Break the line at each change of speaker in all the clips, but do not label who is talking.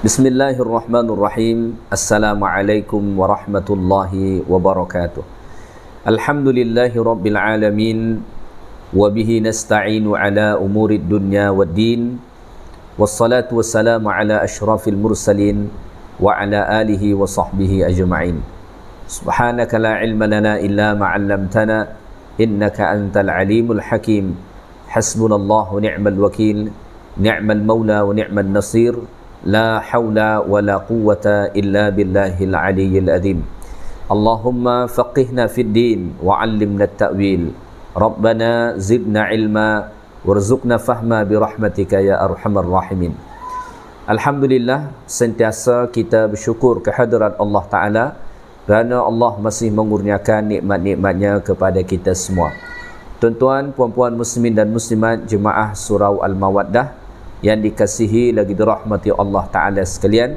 Bismillahirrahmanirrahim. Assalamualaikum warahmatullahi wabarakatuh. Alhamdulillahi rabbil alamin. Wabihi nasta'inu ala umurid dunya waddin. Wassalatu wassalamu ala ashrafil mursalin wa ala alihi wa sahbihi ajma'in. Subhanaka la ilma lana illa ma'allamtana innaka antal alimul hakim. Hasbunallahu ni'mal wakil, ni'mal maula wa ni'mal nasir. La hawla wa la quwwata illa billahil aliyyil azim. Allahumma faqihna fid din wa 'allimna at-ta'wil. Rabbana zidna ilma warzuqna fahma bi rahmatika ya arhamar rahimin. Alhamdulillah, sentiasa kita bersyukur kehadirat Allah Ta'ala kerana Allah masih mengurniakan nikmat-nikmatnya kepada kita semua. Tuan-tuan, puan-puan muslimin dan muslimat jemaah surau Al-Mawaddah yang dikasihi lagi dirahmati Allah Ta'ala sekalian,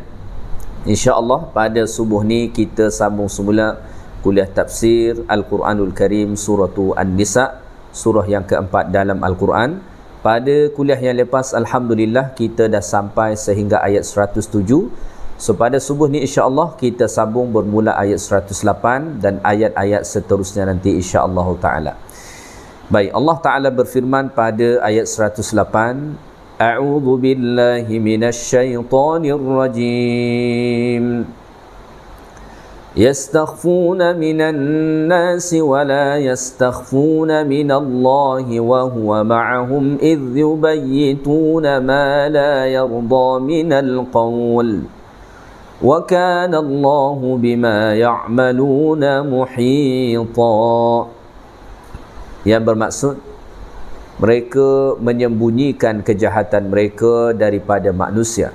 InsyaAllah pada subuh ni kita sambung semula kuliah tafsir Al-Quranul Karim suratu An-Nisa, surah yang keempat dalam Al-Quran. Pada kuliah yang lepas, Alhamdulillah, kita dah sampai sehingga ayat 107. So pada subuh ni insyaAllah kita sambung bermula ayat 108 dan ayat-ayat seterusnya nanti insyaAllah Ta'ala. Baik, Allah Ta'ala berfirman pada ayat 108, A'udzu billahi minasy syaithanir rajim. Yastakhfuna minan nasi wa la yastakhfuna minallahi wa huwa ma'ahum idh yubayyituna ma la yarda minal qawl. Wa kana Allahu bima ya'maluna muhita. Yang bermaksud, mereka menyembunyikan kejahatan mereka daripada manusia.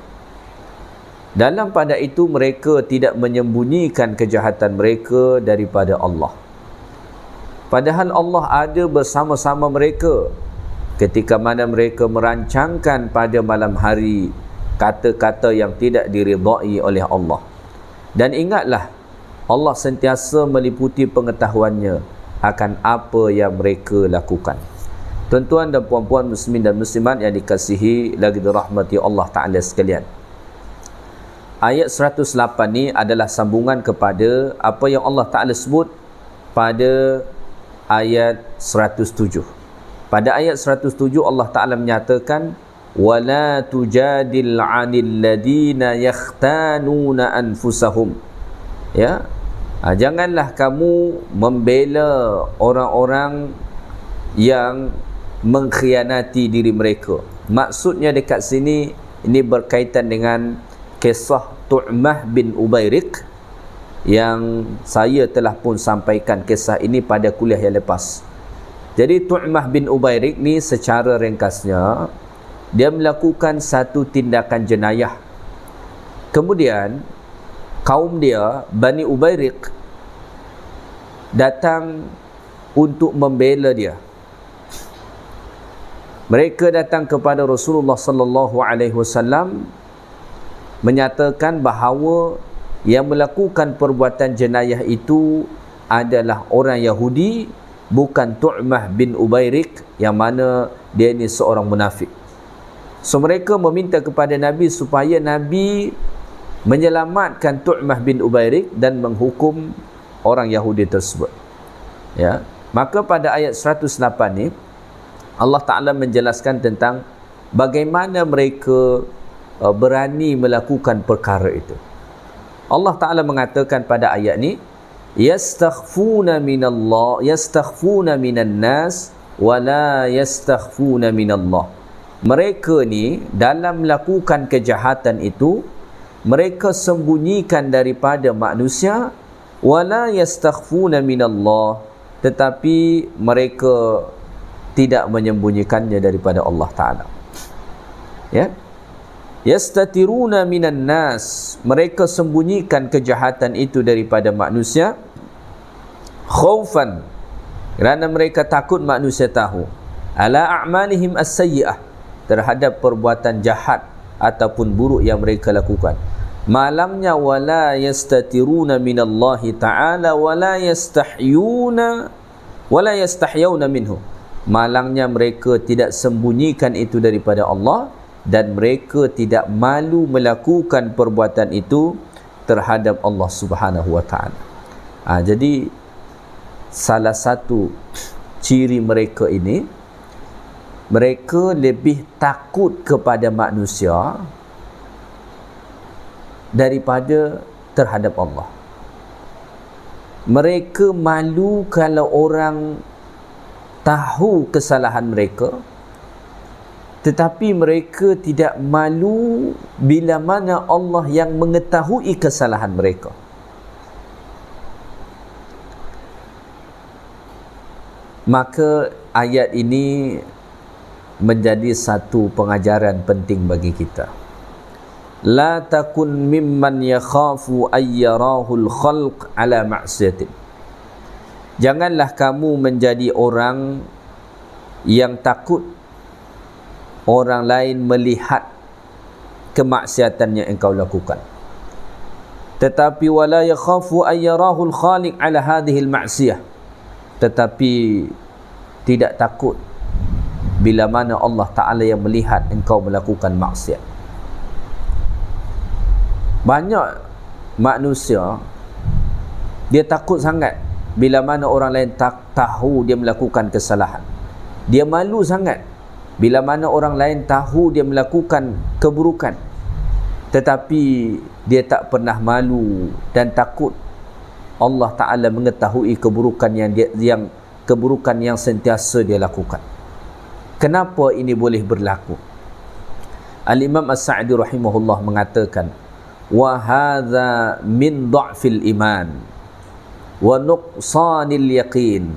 Dalam pada itu mereka tidak menyembunyikan kejahatan mereka daripada Allah. Padahal Allah ada bersama-sama mereka ketika mana mereka merancangkan pada malam hari kata-kata yang tidak diridai oleh Allah. Dan ingatlah, Allah sentiasa meliputi pengetahuannya akan apa yang mereka lakukan. Tuan-tuan dan puan-puan muslimin dan muslimat yang dikasihi lagi dirahmati Allah Ta'ala sekalian, ayat 108 ni adalah sambungan kepada apa yang Allah Ta'ala sebut pada ayat 107. Pada ayat 107 Allah Ta'ala menyatakan, وَلَا تُجَادِلْ عَنِ الَّذِينَ يَخْتَانُونَ أَنفُسَهُمْ. Ya, janganlah kamu membela orang-orang yang mengkhianati diri mereka. Maksudnya dekat sini ini berkaitan dengan kisah Tu'mah bin Ubairik yang saya telah pun sampaikan kisah ini pada kuliah yang lepas. Jadi Tu'mah bin Ubairik ni secara ringkasnya dia melakukan satu tindakan jenayah. Kemudian kaum dia, Bani Ubairik, datang untuk membela dia. Mereka datang kepada Rasulullah sallallahu alaihi wasallam menyatakan bahawa yang melakukan perbuatan jenayah itu adalah orang Yahudi, bukan Tu'mah bin Ubairik yang mana dia ini seorang munafik. So mereka meminta kepada Nabi supaya Nabi menyelamatkan Tu'mah bin Ubairik dan menghukum orang Yahudi tersebut. Ya, maka pada ayat 108 ni Allah Ta'ala menjelaskan tentang bagaimana mereka berani melakukan perkara itu. Allah Ta'ala mengatakan pada ayat ni, yastakhfuna minallah, yastakhfuna minan nas wa la yastakhfuna minallah. Mereka ni dalam melakukan kejahatan itu mereka sembunyikan daripada manusia, wa la yastakhfuna minallah, tetapi mereka tidak menyembunyikannya daripada Allah Ta'ala. Ya, yastatiruna minan nas, mereka sembunyikan kejahatan itu daripada manusia, khaufan, kerana mereka takut manusia tahu, ala a'malihim as-sayyi'ah, terhadap perbuatan jahat ataupun buruk yang mereka lakukan. Malamnya wala yastatiruna minallahi ta'ala wala yastahyuna minhu. Malangnya mereka tidak sembunyikan itu daripada Allah dan mereka tidak malu melakukan perbuatan itu terhadap Allah Subhanahu wa taala. Jadi salah satu ciri mereka ini, mereka lebih takut kepada manusia daripada terhadap Allah. Mereka malu kalau orang tahu kesalahan mereka, tetapi mereka tidak malu bila mana Allah yang mengetahui kesalahan mereka. Maka ayat ini menjadi satu pengajaran penting bagi kita. La takun mimman yakhafu ayyarahul khalq ala ma'siyatin. Janganlah kamu menjadi orang yang takut orang lain melihat kemaksiatan yang engkau lakukan. Tetapi wala yakhafu ayyarahul khaliq ala hadhil ma'siyah. Tetapi tidak takut bila mana Allah Ta'ala yang melihat engkau melakukan maksiat. Banyak manusia dia takut sangat bila mana orang lain tahu dia melakukan kesalahan. Dia malu sangat bila mana orang lain tahu dia melakukan keburukan. Tetapi dia tak pernah malu dan takut Allah Ta'ala mengetahui keburukan keburukan yang sentiasa dia lakukan. Kenapa ini boleh berlaku? Al-Imam As-Sa'di rahimahullah mengatakan, wa hadza min dha'fil iman wa nuqsanil yaqin.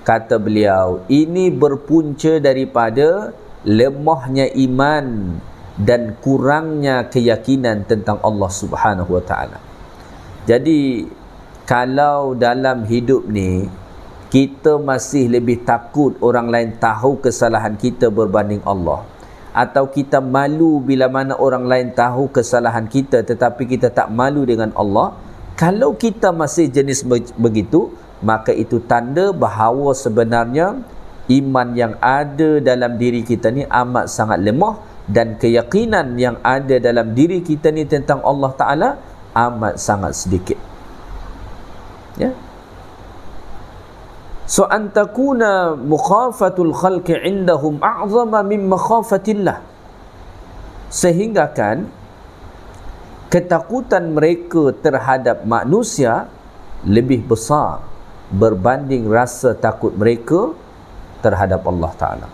Kata beliau, ini berpunca daripada lemahnya iman dan kurangnya keyakinan tentang Allah Subhanahu wa taala. Jadi kalau dalam hidup ni kita masih lebih takut orang lain tahu kesalahan kita berbanding Allah, atau kita malu bila mana orang lain tahu kesalahan kita tetapi kita tak malu dengan Allah, kalau kita masih jenis begitu, maka itu tanda bahawa sebenarnya iman yang ada dalam diri kita ni amat sangat lemah, dan keyakinan yang ada dalam diri kita ni tentang Allah Ta'ala amat sangat sedikit. Ya. So antakuna mukhafatul khalqi indahum a'zama min makhafatillah. Sehingga kan ketakutan mereka terhadap manusia lebih besar berbanding rasa takut mereka terhadap Allah Ta'ala.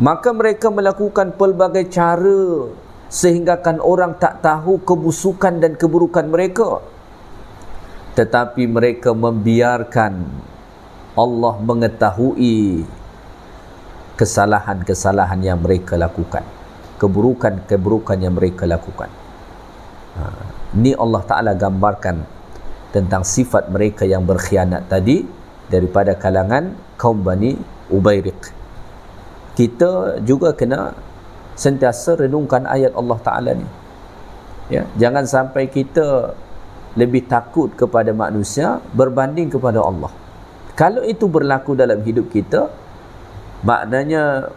Maka mereka melakukan pelbagai cara sehingga kan orang tak tahu kebusukan dan keburukan mereka. Tetapi mereka membiarkan Allah mengetahui kesalahan-kesalahan yang mereka lakukan, keburukan-keburukan yang mereka lakukan. Ini Allah Ta'ala gambarkan tentang sifat mereka yang berkhianat tadi daripada kalangan kaum Bani Ubayriq. Kita juga kena sentiasa renungkan ayat Allah Ta'ala ni. Ya, jangan sampai kita lebih takut kepada manusia berbanding kepada Allah. Kalau itu berlaku dalam hidup kita, maknanya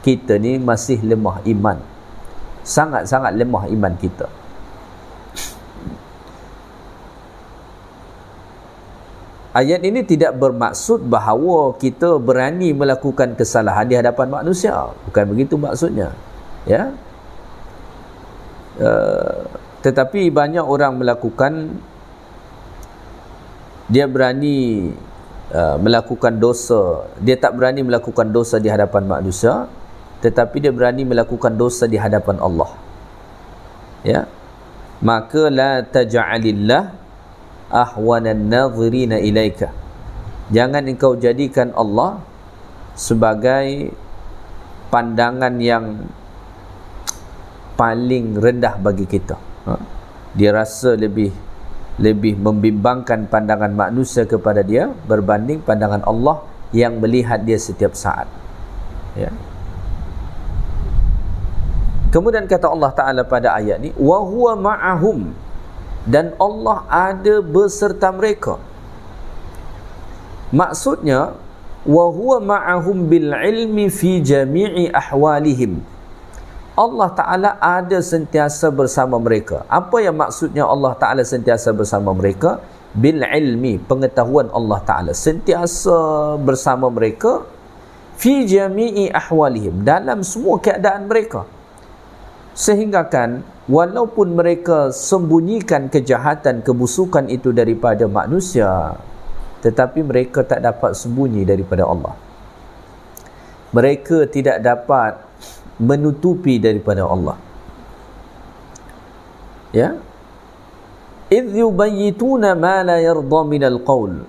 kita ni masih lemah iman. Sangat-sangat lemah iman kita. Ayat ini tidak bermaksud bahawa kita berani melakukan kesalahan di hadapan manusia. Bukan begitu maksudnya. Ya. Tetapi banyak orang melakukan, dia berani melakukan dosa. Dia tak berani melakukan dosa di hadapan manusia, tetapi dia berani melakukan dosa di hadapan Allah. Ya. Maka la taj'alillah ahwanan nadhirina ilaika. Jangan engkau jadikan Allah sebagai pandangan yang paling rendah bagi kita. Dia rasa lebih membimbangkan pandangan manusia kepada dia berbanding pandangan Allah yang melihat dia setiap saat. Ya. Kemudian kata Allah Ta'ala pada ayat ni, wa huwa ma'ahum, dan Allah ada beserta mereka. Maksudnya wa huwa ma'ahum bil ilmi fi jami'i ahwalihim. Allah Ta'ala ada sentiasa bersama mereka. Apa yang maksudnya Allah Ta'ala sentiasa bersama mereka? Bil ilmi, pengetahuan Allah Ta'ala sentiasa bersama mereka fi jami'i ahwalihim, dalam semua keadaan mereka. Sehingga kan walaupun mereka sembunyikan kejahatan, kebusukan itu daripada manusia, tetapi mereka tak dapat sembunyi daripada Allah. Mereka tidak dapat menutupi daripada Allah. Ya, idh yubayyituna ma la yarda minal qawl,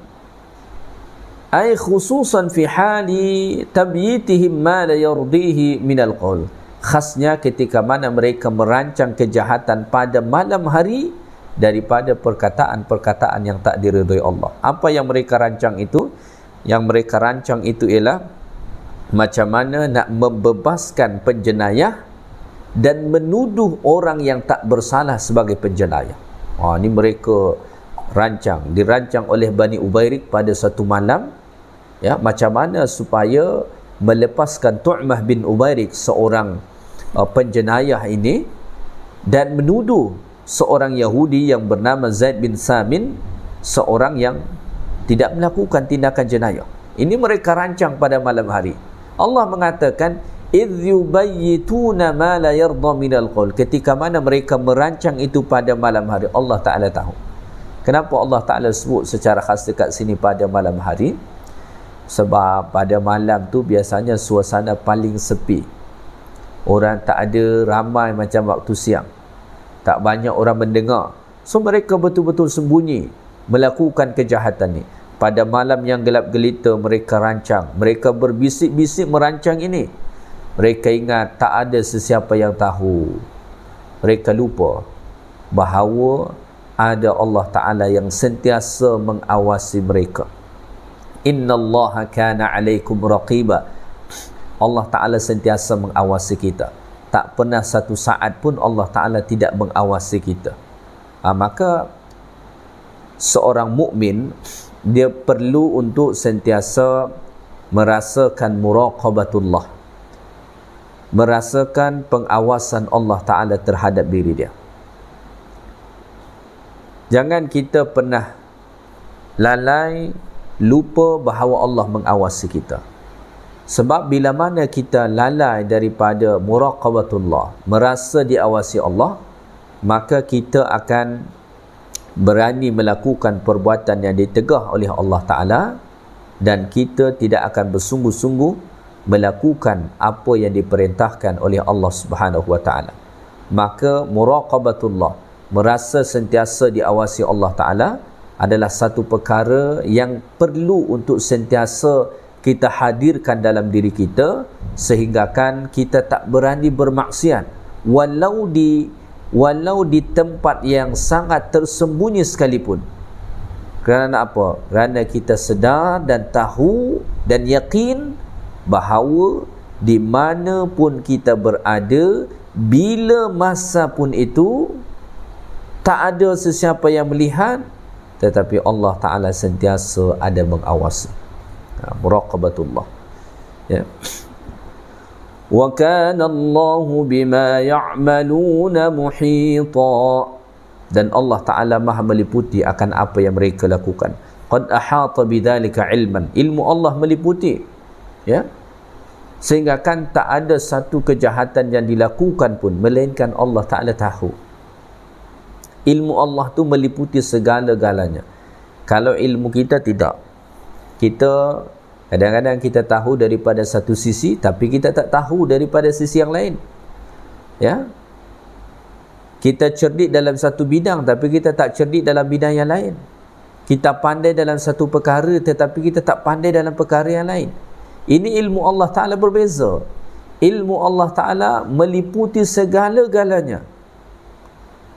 ay khususan fi hali tabyitihim ma la yardihi minal qawl. Khasnya ketika mana mereka merancang kejahatan pada malam hari daripada perkataan-perkataan yang tak diridhai Allah. Apa yang mereka rancang itu? Yang mereka rancang itu ialah macam mana nak membebaskan penjenayah dan menuduh orang yang tak bersalah sebagai penjenayah. Ini mereka dirancang oleh Bani Ubairik pada satu malam, ya, macam mana supaya melepaskan Tu'mah bin Ubairik, seorang penjenayah ini, dan menuduh seorang Yahudi yang bernama Zaid bin Samin, seorang yang tidak melakukan tindakan jenayah. Ini mereka rancang pada malam hari. Allah mengatakan idh yubayyituna ma la yarda minal qaul, ketika mana mereka merancang itu pada malam hari. Allah Ta'ala tahu. Kenapa Allah Ta'ala sebut secara khas dekat sini pada malam hari? Sebab pada malam tu biasanya suasana paling sepi, orang tak ada ramai macam waktu siang, tak banyak orang mendengar. So mereka betul-betul sembunyi melakukan kejahatan ni. Pada malam yang gelap gelita mereka rancang, mereka berbisik-bisik merancang ini. Mereka ingat tak ada sesiapa yang tahu. Mereka lupa bahawa ada Allah Ta'ala yang sentiasa mengawasi mereka. Innallaha kana alaikum raqiba. Allah Ta'ala sentiasa mengawasi kita. Tak pernah satu saat pun Allah Ta'ala tidak mengawasi kita. Maka seorang mukmin dia perlu untuk sentiasa merasakan muraqabatullah, merasakan pengawasan Allah Ta'ala terhadap diri dia. Jangan kita pernah lalai, lupa bahawa Allah mengawasi kita. Sebab bila mana kita lalai daripada muraqabatullah, merasa diawasi Allah, maka kita akan berani melakukan perbuatan yang ditegah oleh Allah Ta'ala, dan kita tidak akan bersungguh-sungguh melakukan apa yang diperintahkan oleh Allah Subhanahu Wa Ta'ala. Maka muraqabatullah, merasa sentiasa diawasi Allah Ta'ala, adalah satu perkara yang perlu untuk sentiasa kita hadirkan dalam diri kita, sehingga kan kita tak berani bermaksiat walau di tempat yang sangat tersembunyi sekalipun. Kerana apa? Kerana kita sedar dan tahu dan yakin bahawa di mana pun kita berada, bila masa pun itu, tak ada sesiapa yang melihat, tetapi Allah Ta'ala sentiasa ada mengawasi. Muraqabatullah, ya. Wa kana Allahu bima ya'maluna muhita, dan Allah Ta'ala maha meliputi akan apa yang mereka lakukan. Qad ahata bidzalika ilman, ilmu Allah meliputi, ya, sehingga kan tak ada satu kejahatan yang dilakukan pun melainkan Allah Ta'ala tahu. Ilmu Allah tu meliputi segala-galanya. Kalau ilmu kita tidak, kita kadang-kadang kita tahu daripada satu sisi, tapi kita tak tahu daripada sisi yang lain, ya. Kita cerdik dalam satu bidang, tapi kita tak cerdik dalam bidang yang lain. Kita pandai dalam satu perkara, tetapi kita tak pandai dalam perkara yang lain. Ini ilmu Allah Ta'ala berbeza. Ilmu Allah Ta'ala meliputi segala-galanya,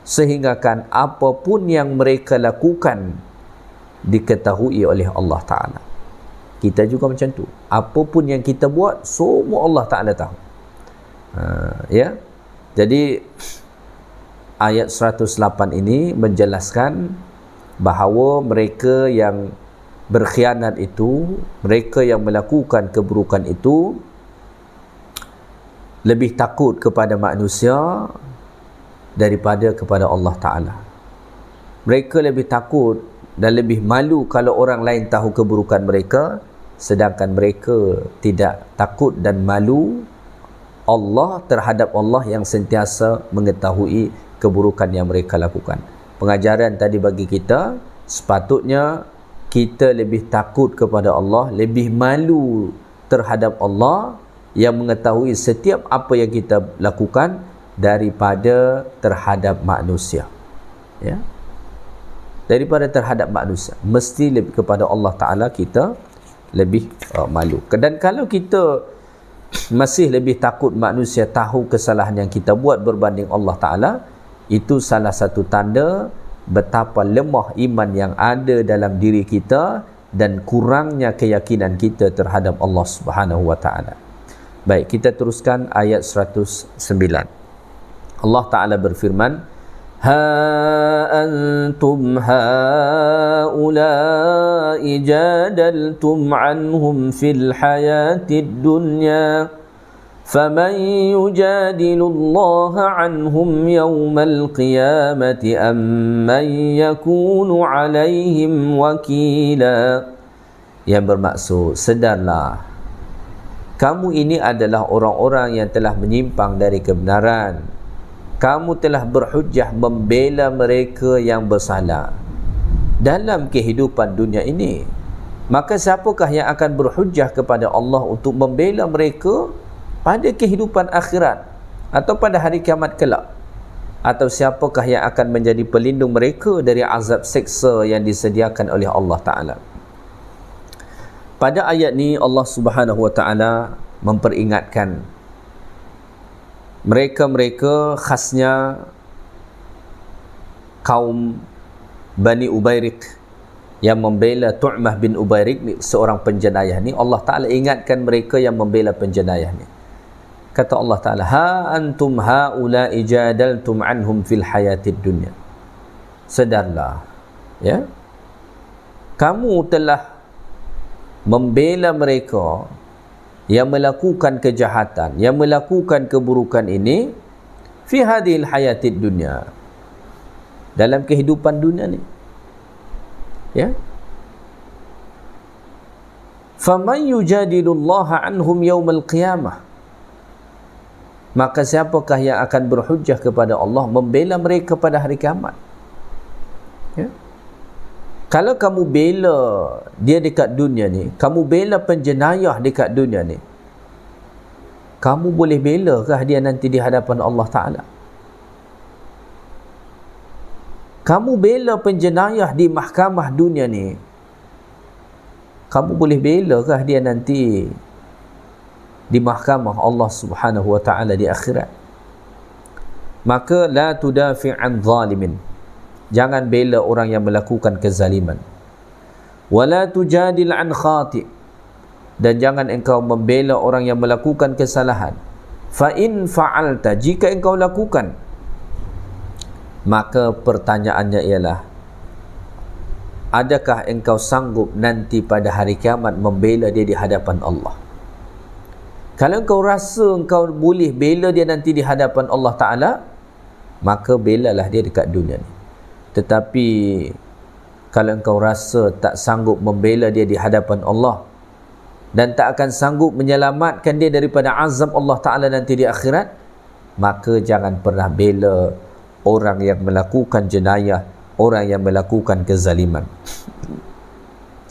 sehingga kan apapun yang mereka lakukan diketahui oleh Allah Ta'ala. Kita juga macam tu. Apapun yang kita buat, semua Allah Ta'ala tahu. Ya. Jadi ayat 108 ini menjelaskan bahawa mereka yang berkhianat itu, mereka yang melakukan keburukan itu, lebih takut kepada manusia daripada kepada Allah Ta'ala. Mereka lebih takut dan lebih malu kalau orang lain tahu keburukan mereka, sedangkan mereka tidak takut dan malu Allah terhadap Allah yang sentiasa mengetahui keburukan yang mereka lakukan. Pengajaran tadi bagi kita, sepatutnya kita lebih takut kepada Allah, lebih malu terhadap Allah yang mengetahui setiap apa yang kita lakukan daripada terhadap manusia. Ya, daripada terhadap manusia, mesti lebih kepada Allah Ta'ala kita lebih malu. Dan kalau kita masih lebih takut manusia tahu kesalahan yang kita buat berbanding Allah Ta'ala, itu salah satu tanda betapa lemah iman yang ada dalam diri kita dan kurangnya keyakinan kita terhadap Allah Subhanahu wa Ta'ala. Baik, kita teruskan ayat 109. Allah Ta'ala berfirman, Ha antum haula'i jadaltum anhum fil hayatid dunya faman yujadilullaha anhum yawmal qiyamati amman yakunu alaihim wakila. Yang bermaksud, sedarlah, kamu ini adalah orang-orang yang telah menyimpang dari kebenaran. Kamu telah berhujjah membela mereka yang bersalah dalam kehidupan dunia ini. Maka siapakah yang akan berhujjah kepada Allah untuk membela mereka pada kehidupan akhirat atau pada hari kiamat kelak? Atau siapakah yang akan menjadi pelindung mereka dari azab seksa yang disediakan oleh Allah Ta'ala? Pada ayat ni Allah Subhanahu wa Ta'ala memperingatkan mereka-mereka, khasnya kaum Bani Ubairik yang membela Tu'mah bin Ubairik ni, seorang penjenayah ni. Allah Ta'ala ingatkan mereka yang membela penjenayah ni. Kata Allah Ta'ala, Ha antum haula'i jadaltum anhum fil hayatid dunya. Sedarlah, ya, kamu telah membela mereka yang melakukan kejahatan, yang melakukan keburukan ini fi hadhil hayatid dunya, dalam kehidupan dunia ni, ya. Faman yujadilullaha anhum yawmal qiyamah, maka siapakah yang akan berhujjah kepada Allah membela mereka pada hari kiamat? Ya. Kalau kamu bela dia dekat dunia ni, kamu bela penjenayah dekat dunia ni, kamu boleh belakah dia nanti di hadapan Allah Ta'ala? Kamu bela penjenayah di mahkamah dunia ni, kamu boleh belakah dia nanti di mahkamah Allah Subhanahu wa Ta'ala di akhirat? Maka la tudafi' an zalimin, jangan bela orang yang melakukan kezaliman. Wala tujadil an khati', dan jangan engkau membela orang yang melakukan kesalahan. Fa in fa'alta, jika engkau lakukan, maka pertanyaannya ialah, adakah engkau sanggup nanti pada hari kiamat membela dia di hadapan Allah? Kalau engkau rasa engkau boleh bela dia nanti di hadapan Allah Ta'ala, maka belalah dia dekat dunia ni. Tetapi kalau engkau rasa tak sanggup membela dia di hadapan Allah dan tak akan sanggup menyelamatkan dia daripada azab Allah Ta'ala nanti di akhirat, maka jangan pernah bela orang yang melakukan jenayah, orang yang melakukan kezaliman.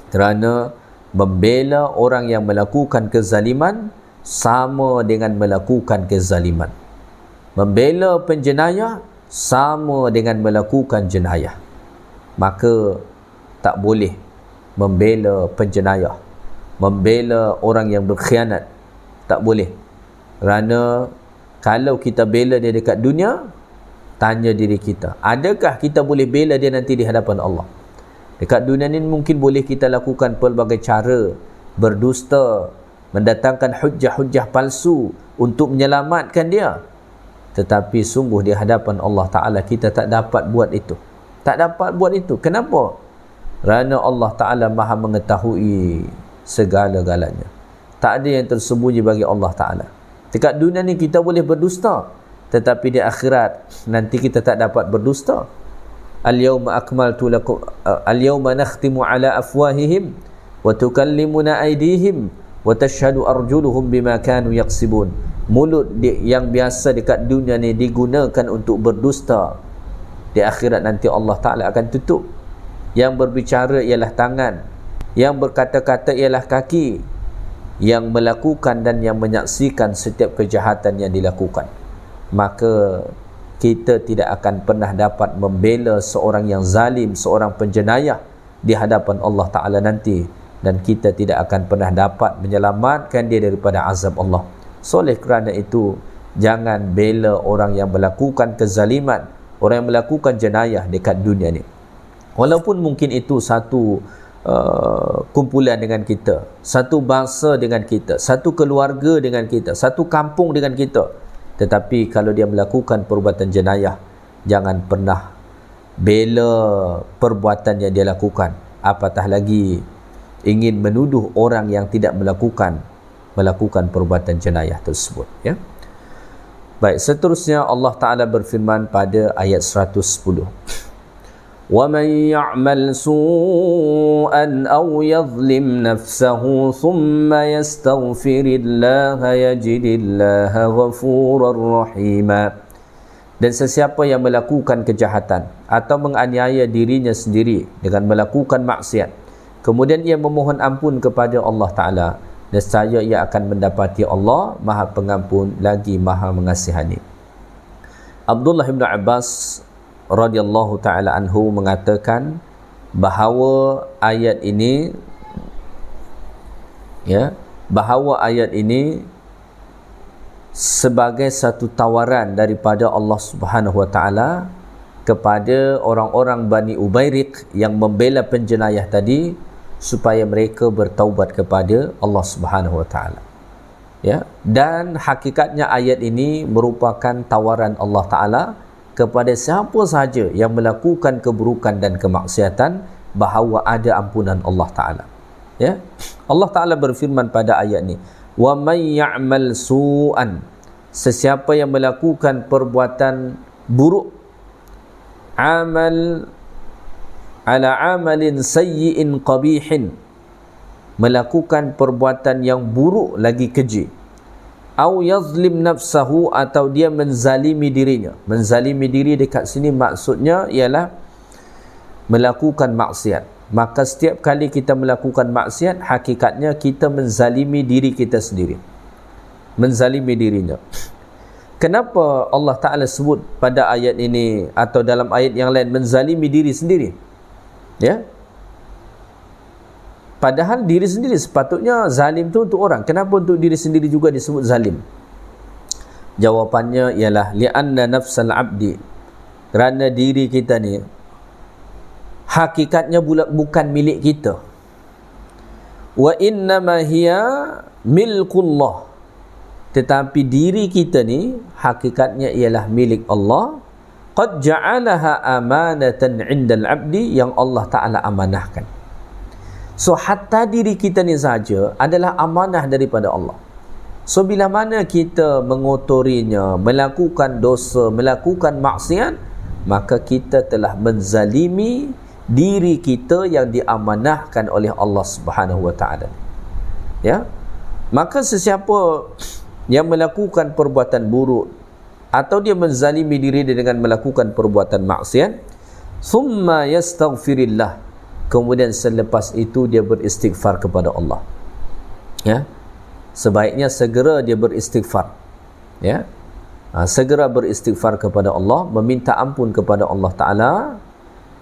Kerana membela orang yang melakukan kezaliman sama dengan melakukan kezaliman. Membela penjenayah sama dengan melakukan jenayah. Maka tak boleh membela penjenayah, membela orang yang berkhianat, tak boleh. Kerana kalau kita bela dia dekat dunia, tanya diri kita, adakah kita boleh bela dia nanti di hadapan Allah? Dekat dunia ni mungkin boleh kita lakukan pelbagai cara, berdusta, mendatangkan hujjah-hujjah palsu untuk menyelamatkan dia. Tetapi sungguh di hadapan Allah Ta'ala kita tak dapat buat itu. Tak dapat buat itu. Kenapa? Kerana Allah Ta'ala maha mengetahui segala-galanya. Tak ada yang tersembunyi bagi Allah Ta'ala. Dekat dunia ni kita boleh berdusta, tetapi di akhirat nanti kita tak dapat berdusta. Al-yawma akmaltu lakum al-yawma nakhtimu ala afwahihim wa tukallimuna aydihim wa tashhadu arjuluhum bima kanu yaksibun. Mulut yang biasa dekat dunia ni digunakan untuk berdusta, di akhirat nanti Allah Ta'ala akan tutup. Yang berbicara ialah tangan, yang berkata-kata ialah kaki, yang melakukan dan yang menyaksikan setiap kejahatan yang dilakukan. Maka kita tidak akan pernah dapat membela seorang yang zalim, seorang penjenayah di hadapan Allah Ta'ala nanti, dan kita tidak akan pernah dapat menyelamatkan dia daripada azab Allah. So, oleh kerana itu, jangan bela orang yang melakukan kezaliman, orang yang melakukan jenayah dekat dunia ni. Walaupun mungkin itu satu kumpulan dengan kita, satu bangsa dengan kita, satu keluarga dengan kita, satu kampung dengan kita, tetapi kalau dia melakukan perbuatan jenayah, jangan pernah bela perbuatan yang dia lakukan, apatah lagi ingin menuduh orang yang tidak melakukan perbuatan jenayah tersebut, ya. Baik, seterusnya Allah Ta'ala berfirman pada ayat 110. وَمَنْ يَعْمَلْ سُوءًا أَوْ يَظْلِمْ نَفْسَهُ ثُمَّ يَسْتَغْفِرِ اللَّهَ يَجِدِ اللَّهَ غَفُورًا رَحِيمًا. Dan sesiapa yang melakukan kejahatan atau menganiaya dirinya sendiri dengan melakukan maksiat, kemudian ia memohon ampun kepada Allah Ta'ala, nescaya ia akan mendapati Allah Maha Pengampun lagi Maha Mengasihani. Abdullah bin Abbas radhiyallahu ta'ala anhu mengatakan bahawa ayat ini, ya, bahawa ayat ini sebagai satu tawaran daripada Allah Subhanahu wa taala kepada orang-orang Bani Ubayriq yang membela penjenayah tadi, supaya mereka bertaubat kepada Allah Subhanahu wa taala. Ya, dan hakikatnya ayat ini merupakan tawaran Allah Taala kepada siapa sahaja yang melakukan keburukan dan kemaksiatan, bahawa ada ampunan Allah Taala. Ya, Allah Taala berfirman pada ayat ini, wa may ya'mal su'an, sesiapa yang melakukan perbuatan buruk, amal ala amalin sayyi'in qabihin, melakukan perbuatan yang buruk lagi keji, au yazlim nafsahu, atau dia menzalimi dirinya. Menzalimi diri dekat sini maksudnya ialah melakukan maksiat. Maka setiap kali kita melakukan maksiat, hakikatnya kita menzalimi diri kita sendiri, menzalimi dirinya. Kenapa Allah Ta'ala sebut pada ayat ini atau dalam ayat yang lain menzalimi diri sendiri? Ya, padahal diri sendiri sepatutnya zalim tu untuk orang. Kenapa untuk diri sendiri juga disebut zalim? Jawapannya ialah li'anna nafsal abdi, kerana diri kita ni hakikatnya bukan milik kita. Wa innama hiya milkullah, tetapi diri kita ni hakikatnya ialah milik Allah. Qad ja'alaha amanatan 'indal 'abdi, yang Allah Ta'ala amanahkan. So, hatta diri kita ni saja adalah amanah daripada Allah. So, bila mana kita mengotorinya, melakukan dosa, melakukan maksiat, maka kita telah menzalimi diri kita yang diamanahkan oleh Allah Subhanahu wa Ta'ala. Ya, maka sesiapa yang melakukan perbuatan buruk atau dia menzalimi diri dia dengan melakukan perbuatan maksiat, summa yastaghfirillah, kemudian selepas itu dia beristighfar kepada Allah, ya, sebaiknya segera dia beristighfar, ya, segera beristighfar kepada Allah, meminta ampun kepada Allah Ta'ala.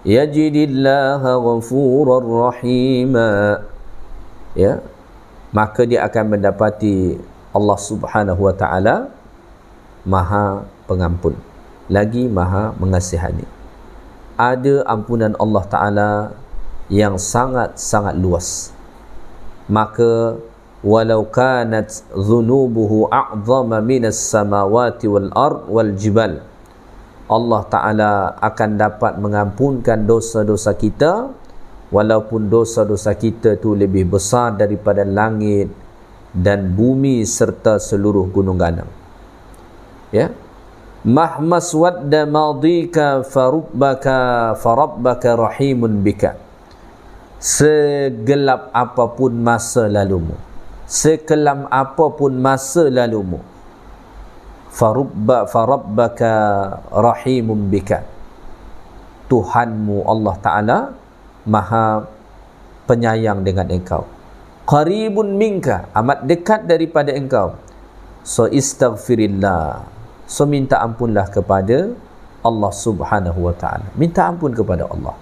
Yajidillaha ghafurar rahima, ya, maka dia akan mendapati Allah Subhanahu wa Ta'ala Maha Pengampun lagi Maha Mengasihani. Ada ampunan Allah Ta'ala yang sangat-sangat luas. Maka walau kanat dhunubuhu a'zama minas samawati wal ard wal jibal, Allah Ta'ala akan dapat mengampunkan dosa-dosa kita, walaupun dosa-dosa kita tu lebih besar daripada langit, dan bumi serta seluruh gunung ganam. Ya, mahmas wadda madika farabbaka rahimun bika. Segelap apapun masa lalumu, sekelam apapun masa lalumu, farabbaka rahimun bika, Tuhanmu Allah Ta'ala maha penyayang dengan engkau. Qaribun minka, amat dekat daripada engkau. So istaghfirillah, so minta ampunlah kepada Allah Subhanahu wa Ta'ala. Minta ampun kepada Allah.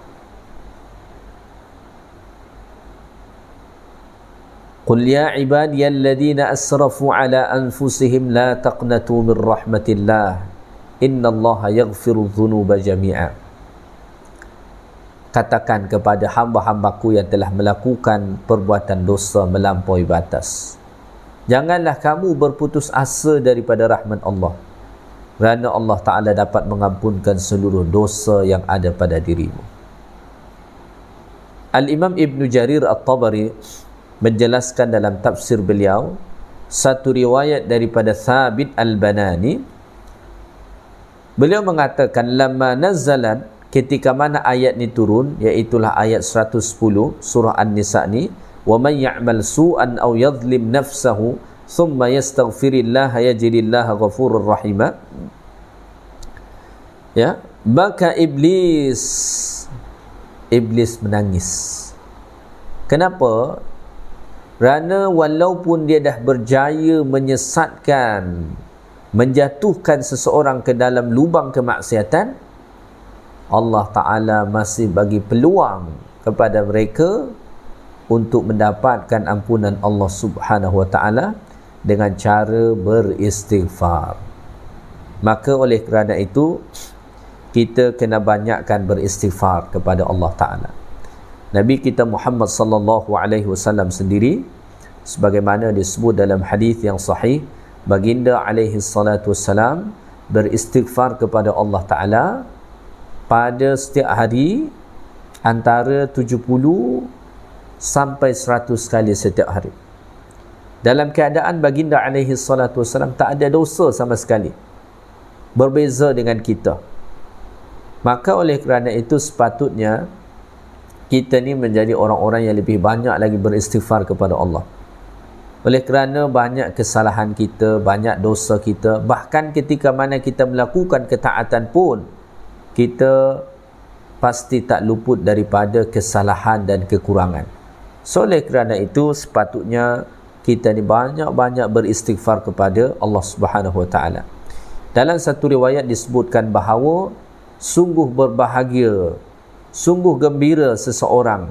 Qul ya ibadiyalladhina asrafu ala anfusihim la taqnatu min rahmatillah innallaha yaghfiru dhunuba jami'a. Katakan kepada hamba-hambaku yang telah melakukan perbuatan dosa melampaui batas, janganlah kamu berputus asa daripada rahmat Allah, kerana Allah Ta'ala dapat mengampunkan seluruh dosa yang ada pada dirimu. Al-Imam Ibn Jarir At-Tabari menjelaskan dalam tafsir beliau satu riwayat daripada Thabit Al-Banani. Beliau mengatakan, lamma nazalat, ketika mana ayat ni turun, iaitulah ayat 110 surah An-Nisa ni, wa man ya'mal su'an aw yadhlim nafsahu thumma yastaghfirillaha yajidillaha ghafurur rahima. Ya, maka iblis menangis. Kenapa? Kerana walaupun dia dah berjaya menyesatkan, menjatuhkan seseorang ke dalam lubang kemaksiatan, Allah Ta'ala masih bagi peluang kepada mereka untuk mendapatkan ampunan Allah Subhanahu wa Ta'ala dengan cara beristighfar. Maka oleh kerana itu, kita kena banyakkan beristighfar kepada Allah Ta'ala. Nabi kita Muhammad sallallahu alaihi wasallam sendiri, sebagaimana disebut dalam hadis yang sahih, baginda alaihi salatu wassalam beristighfar kepada Allah Ta'ala pada setiap hari antara 70 sampai 100 kali setiap hari, dalam keadaan baginda alaihi salatu wassalam tak ada dosa sama sekali, berbeza dengan kita. Maka oleh kerana itu sepatutnya kita ni menjadi orang-orang yang lebih banyak lagi beristighfar kepada Allah. Oleh kerana banyak kesalahan kita, banyak dosa kita, bahkan ketika mana kita melakukan ketaatan pun, kita pasti tak luput daripada kesalahan dan kekurangan. So oleh kerana itu sepatutnya kita ni banyak-banyak beristighfar kepada Allah Subhanahu wa Ta'ala. Dalam satu riwayat disebutkan bahawa sungguh berbahagia, sungguh gembira seseorang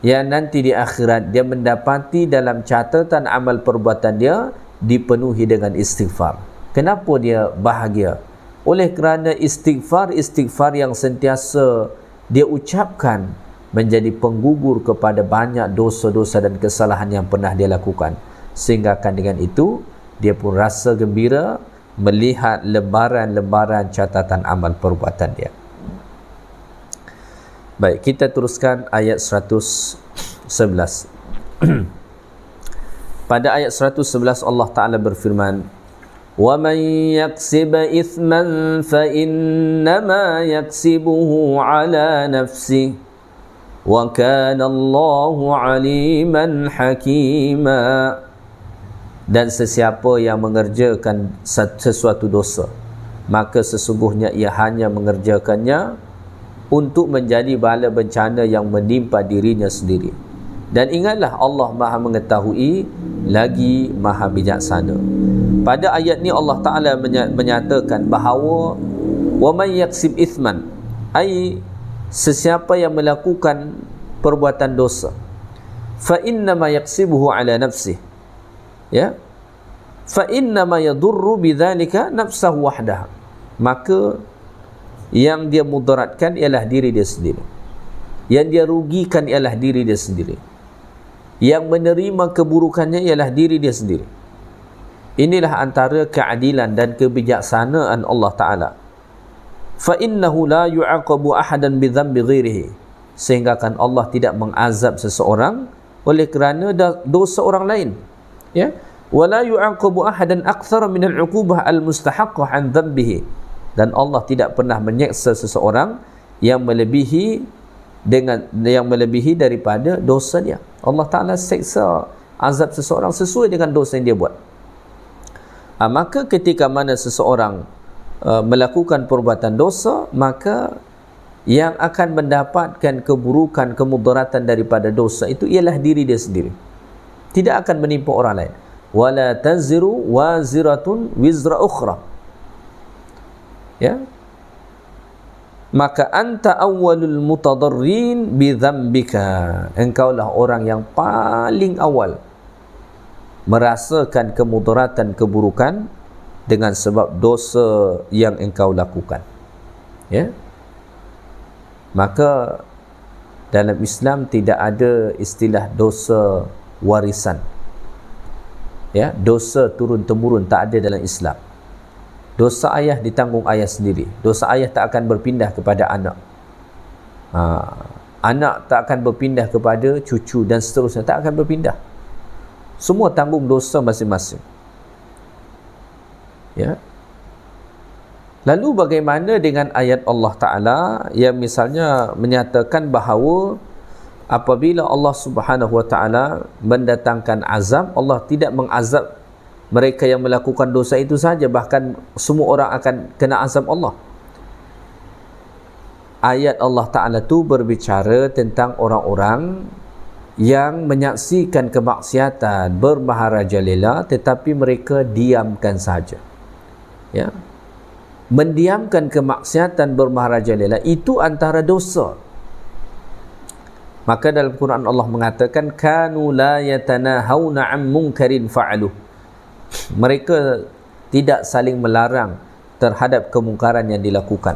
yang nanti di akhirat dia mendapati dalam catatan amal perbuatan dia dipenuhi dengan istighfar. Kenapa dia bahagia? Oleh kerana istighfar yang sentiasa dia ucapkan menjadi penggugur kepada banyak dosa-dosa dan kesalahan yang pernah dia lakukan, sehingga kan dengan itu dia pun rasa gembira melihat lembaran-lembaran catatan amal perbuatan dia. Baik, kita teruskan ayat 111. Pada ayat 111 Allah Ta'ala berfirman, "Wa man yaksib ithman fa innama yaksibuhu ala nafsihi wa kana Allahu aliman hakima." Dan sesiapa yang mengerjakan sesuatu dosa, maka sesungguhnya ia hanya mengerjakannya untuk menjadi bala bencana yang menimpa dirinya sendiri. Dan ingatlah Allah Maha mengetahui lagi Maha bijaksana. Pada ayat ni Allah Ta'ala menyatakan bahawa wa man yaksib ithman, ai sesiapa yang melakukan perbuatan dosa, fa innama yaksibuhu ala nafsih, ya, fa innama yadurru bidzalika nafsahu wahdaha, maka yang dia mudaratkan ialah diri dia sendiri, yang dia rugikan ialah diri dia sendiri, yang menerima keburukannya ialah diri dia sendiri. Inilah antara keadilan dan kebijaksanaan Allah Ta'ala. Fa innahu la yu'aqabu ahadan bi dhanbi ghairihi, sehingga kan Allah tidak mengazab seseorang oleh kerana dosa orang lain. Ya, wala yu'aqabu ahadan akthara min al-'uqubah al-mustahaqqah an dhanbihi, dan Allah tidak pernah menyeksa seseorang yang melebihi daripada dosa dia. Allah Ta'ala seksa, azab seseorang sesuai dengan dosa yang dia buat. Maka ketika mana seseorang melakukan perbuatan dosa, maka yang akan mendapatkan keburukan, kemudaratan daripada dosa itu ialah diri dia sendiri, tidak akan menimpa orang lain. Wala taziru waziratun wizra ukhra. Ya, maka anta awwalul mutadarrin bi dzambika, engkaulah orang yang paling awal merasakan kemudaratan, keburukan dengan sebab dosa yang engkau lakukan. Ya, maka dalam Islam tidak ada istilah dosa warisan. Ya, dosa turun temurun tak ada dalam Islam. Dosa ayah ditanggung ayah sendiri. Dosa ayah tak akan berpindah kepada anak. Anak tak akan berpindah kepada cucu dan seterusnya, tak akan berpindah. Semua tanggung dosa masing-masing. Ya. Lalu bagaimana dengan ayat Allah Ta'ala yang misalnya menyatakan bahawa apabila Allah Subhanahu Wa Ta'ala mendatangkan azab, Allah tidak mengazab mereka yang melakukan dosa itu saja, bahkan semua orang akan kena azab Allah. Ayat Allah Ta'ala itu berbicara tentang orang-orang yang menyaksikan kemaksiatan bermaharajalela tetapi mereka diamkan saja. Ya, mendiamkan kemaksiatan bermaharajalela itu antara dosa. Maka dalam Quran Allah mengatakan kanu la yatanahawna 'an munkarin fa'aluh, mereka tidak saling melarang terhadap kemungkaran yang dilakukan.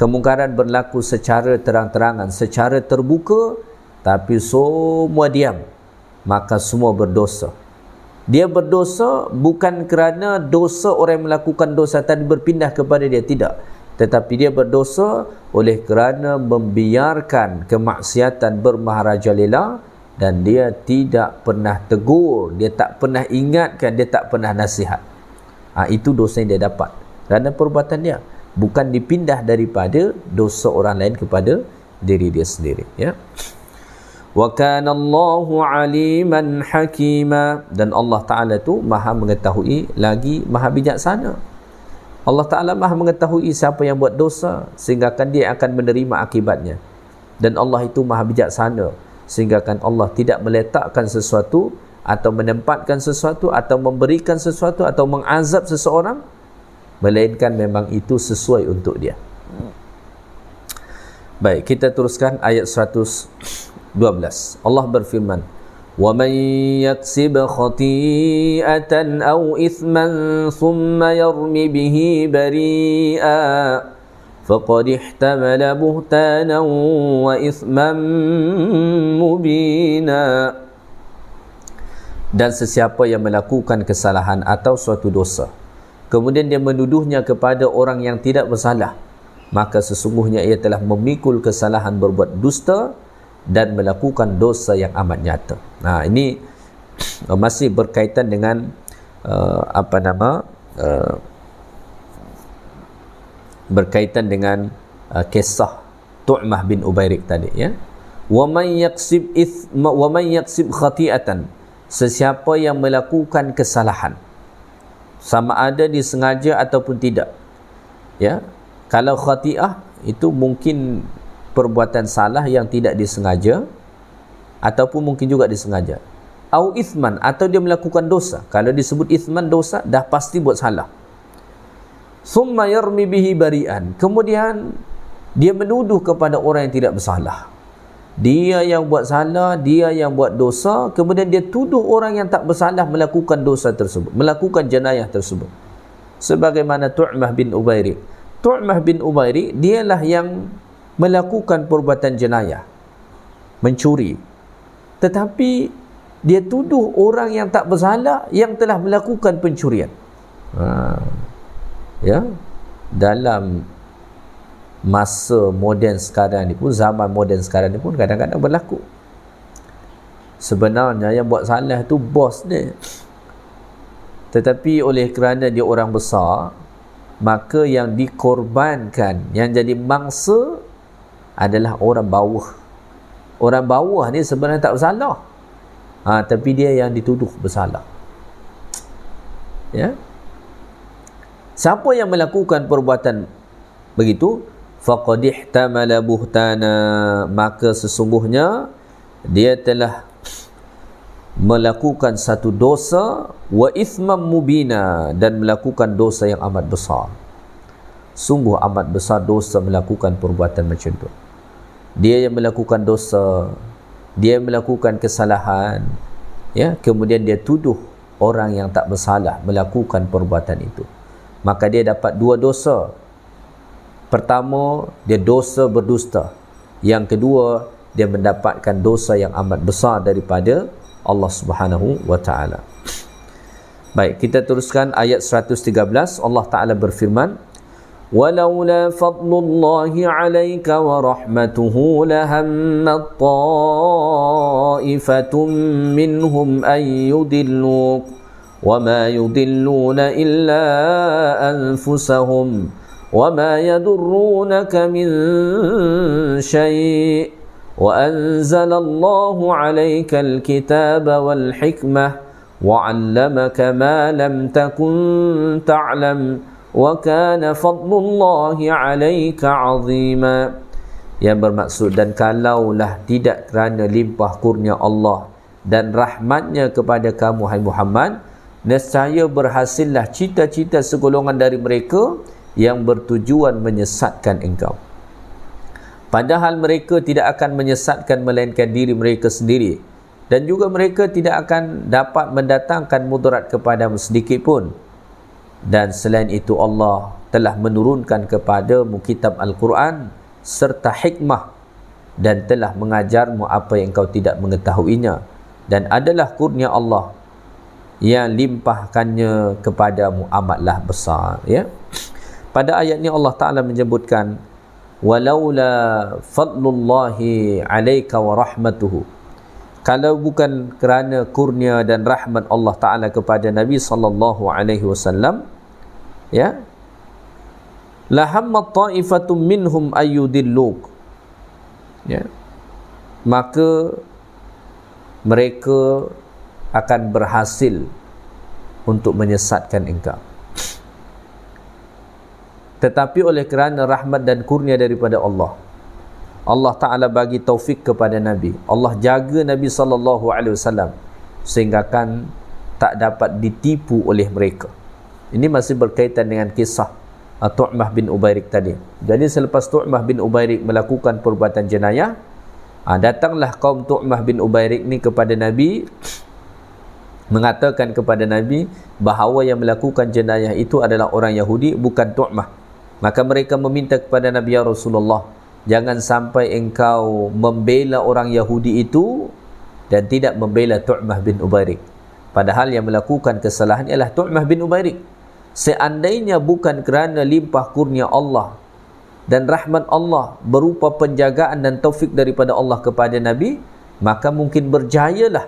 Kemungkaran berlaku secara terang-terangan, secara terbuka, tapi semua diam, maka semua berdosa. Dia berdosa bukan kerana dosa orang yang melakukan dosa tadi berpindah kepada dia, tidak, tetapi dia berdosa oleh kerana membiarkan kemaksiatan bermaharajalela dan dia tidak pernah tegur, dia tak pernah ingatkan, dia tak pernah nasihat. Itu dosa yang dia dapat kerana perbuatan dia, bukan dipindah daripada dosa orang lain kepada diri dia sendiri. Ya. Wa kana Allahu aliman hakima, dan Allah Ta'ala tu maha mengetahui lagi maha bijaksana. Allah Ta'ala maha mengetahui siapa yang buat dosa sehingga dia akan menerima akibatnya, dan Allah itu maha bijaksana sehingga Allah tidak meletakkan sesuatu atau menempatkan sesuatu atau memberikan sesuatu atau mengazab seseorang melainkan memang itu sesuai untuk dia. Baik, kita teruskan ayat 112. Allah berfirman, وَمَنْ يَكْسِبْ خَطِيئَةً أَوْ إِثْمًا ثُمَّ يَرْمِ بِهِ بَرِيئًا فَقَدِ احْتَمَلَ بُهْتَانًا وَإِثْمًا مُبِينًا. Dan sesiapa yang melakukan kesalahan atau suatu dosa, kemudian dia menuduhnya kepada orang yang tidak bersalah, maka sesungguhnya ia telah memikul kesalahan berbuat dusta dan melakukan dosa yang amat nyata. Ini masih berkaitan dengan berkaitan dengan kisah Tu'mah bin Ubairik tadi, ya. Wa man yaksib khati'atan, sesiapa yang melakukan kesalahan, sama ada disengaja ataupun tidak. Ya, kalau khati'ah itu mungkin perbuatan salah yang tidak disengaja ataupun mungkin juga disengaja. Au ithman, atau dia melakukan dosa. Kalau disebut ithman, dosa, dah pasti buat salah. Summa yarmi bihi bari'an, kemudian dia menuduh kepada orang yang tidak bersalah. Dia yang buat salah, dia yang buat dosa, kemudian dia tuduh orang yang tak bersalah melakukan dosa tersebut, melakukan jenayah tersebut. Sebagaimana Tu'mah bin Ubairik. Tu'mah bin Ubairik dialah yang melakukan perbuatan jenayah, mencuri, tetapi dia tuduh orang yang tak bersalah yang telah melakukan pencurian. Ya, dalam masa moden sekarang ni pun, zaman moden sekarang ni pun kadang-kadang berlaku. Sebenarnya yang buat salah tu bos dia, Tetapi oleh kerana dia orang besar, maka yang dikorbankan, yang jadi mangsa adalah orang bawah. Orang bawah ni sebenarnya tak bersalah, tapi dia yang dituduh bersalah. Ya, siapa yang melakukan perbuatan begitu, faqad ihtamala buhtana, maka sesungguhnya dia telah melakukan satu dosa, wa ithman mubina, dan melakukan dosa yang amat besar. Sungguh amat besar dosa melakukan perbuatan macam tu. Dia yang melakukan dosa, dia melakukan kesalahan, ya, kemudian dia tuduh orang yang tak bersalah melakukan perbuatan itu, maka dia dapat dua dosa. Pertama, dia dosa berdusta. Yang kedua, dia mendapatkan dosa yang amat besar daripada Allah Subhanahu wa taala. Baik, kita teruskan ayat 113. Allah Taala berfirman, "Walaula fadlullahi 'alaika wa rahmatuhu lahammat ta'ifatun minhum an yudilluk wa ma yudilluna illa anfusahum wa ma yadurrunaka min syai'. وأنزل الله عليك الكتاب والحكمة وعلمك ما لم تكن تعلم وكان فضل الله عليك عظيما." Yang bermaksud, dan kalaulah tidak kerana limpah kurnia Allah dan rahmatnya kepada kamu, hai Muhammad, nescaya berhasillah cita-cita segolongan dari mereka yang bertujuan menyesatkan engkau. Padahal mereka tidak akan menyesatkan melainkan diri mereka sendiri, dan juga mereka tidak akan dapat mendatangkan mudarat kepadamu sedikit pun. Dan selain itu Allah telah menurunkan kepadamu kitab Al-Quran serta hikmah, dan telah mengajarmu apa yang kau tidak mengetahuinya, dan adalah kurnia Allah yang limpahkannya kepadamu amatlah besar. Ya, pada ayat ini Allah Ta'ala menyebutkan, walaula fadlullahi 'alaika wa rahmatuhu, kalau bukan kerana kurnia dan rahmat Allah Ta'ala kepada Nabi sallallahu alaihi wasallam, ya, lahammat ta'ifatum minhum ayyudilluk, ya, maka mereka akan berhasil untuk menyesatkan engkau. Tetapi oleh kerana rahmat dan kurnia daripada Allah, Allah Ta'ala bagi taufik kepada Nabi. Allah jaga Nabi SAW sehingga kan tak dapat ditipu oleh mereka. Ini masih berkaitan dengan kisah Tu'mah bin Ubairik tadi. Jadi selepas Tu'mah bin Ubairik melakukan perbuatan jenayah, datanglah kaum Tu'mah bin Ubairik ni kepada Nabi, mengatakan kepada Nabi bahawa yang melakukan jenayah itu adalah orang Yahudi, bukan Tu'mah. Maka mereka meminta kepada Nabi, ya Rasulullah, jangan sampai engkau membela orang Yahudi itu dan tidak membela Tu'mah bin Ubairik. Padahal yang melakukan kesalahan ialah Tu'mah bin Ubairik. Seandainya bukan kerana limpah kurnia Allah dan rahmat Allah berupa penjagaan dan taufik daripada Allah kepada Nabi, maka mungkin berjayalah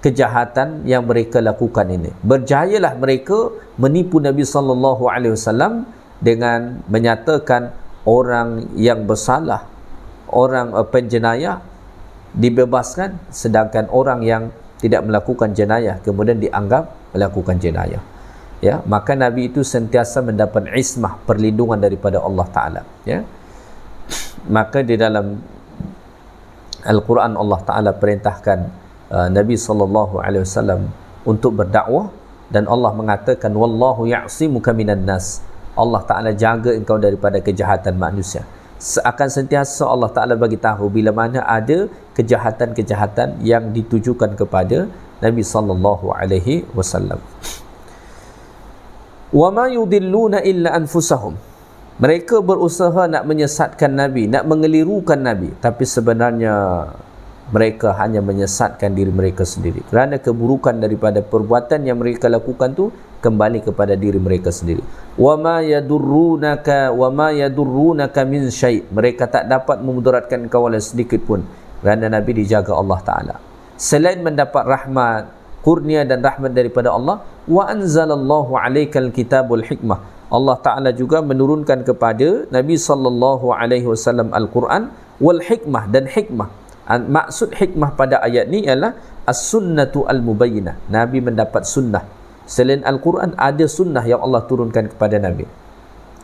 kejahatan yang mereka lakukan ini. Berjayalah mereka menipu Nabi SAW dengan menyatakan orang yang bersalah, orang penjenayah dibebaskan, sedangkan orang yang tidak melakukan jenayah kemudian dianggap melakukan jenayah. Ya, maka Nabi itu sentiasa mendapat ismah, perlindungan daripada Allah Ta'ala. Ya, maka di dalam Al-Quran Allah Ta'ala perintahkan Nabi SAW untuk berdakwah, dan Allah mengatakan wallahu ya'simuka minan nas, Allah Ta'ala jaga engkau daripada kejahatan manusia. Akan sentiasa Allah Ta'ala bagi tahu bila mana ada kejahatan-kejahatan yang ditujukan kepada Nabi SAW. Wa ma yudilluna illa anfusahum, mereka berusaha nak menyesatkan Nabi, nak mengelirukan Nabi, tapi sebenarnya mereka hanya menyesatkan diri mereka sendiri, kerana keburukan daripada perbuatan yang mereka lakukan tu kembali kepada diri mereka sendiri. Wa ma yadurrunaka min syai', mereka tak dapat memudaratkan engkau oleh sedikit pun, kerana Nabi dijaga Allah Ta'ala. Selain mendapat rahmat kurnia dan rahmat daripada Allah. Wa anzalallahu alaikal kitabul hikmah. Allah Ta'ala juga menurunkan kepada Nabi sallallahu alaihi wasallam Al-Quran wal hikmah, dan hikmah. Maksud hikmah pada ayat ni ialah as-sunnatu al-mubayyinah. Nabi mendapat sunnah. Selain Al-Quran ada sunnah yang Allah turunkan kepada Nabi.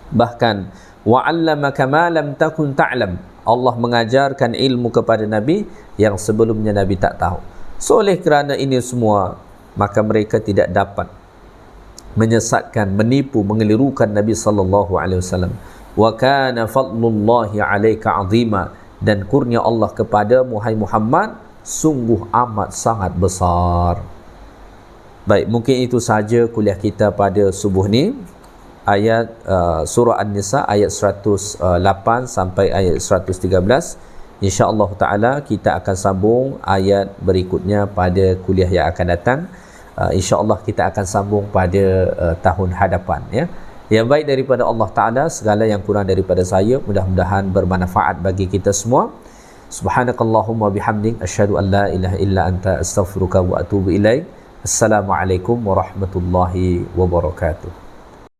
Bahkan wa'allamaka ma lam takun ta'lam. Allah mengajarkan ilmu kepada Nabi yang sebelumnya Nabi tak tahu. So oleh kerana ini semua, maka mereka tidak dapat menyesatkan, menipu, mengelirukan Nabi sallallahu alaihi wasallam. Wa kana fadlullahi 'alaika 'azima, dan kurnia Allah kepada Muhammad sungguh amat sangat besar. Baik, mungkin itu saja kuliah kita pada subuh ni. Ayat surah An-Nisa ayat 108 sampai ayat 113. InsyaAllah ta'ala kita akan sambung ayat berikutnya pada kuliah yang akan datang. InsyaAllah kita akan sambung pada tahun hadapan, ya. Yang baik daripada Allah Ta'ala, segala yang kurang daripada saya, mudah-mudahan bermanfaat bagi kita semua. Subhanakallahumma bihamdik, asyhadu an la ilaha illa anta, astaghfiruka wa atubu ilaik. Assalamualaikum warahmatullahi wabarakatuh.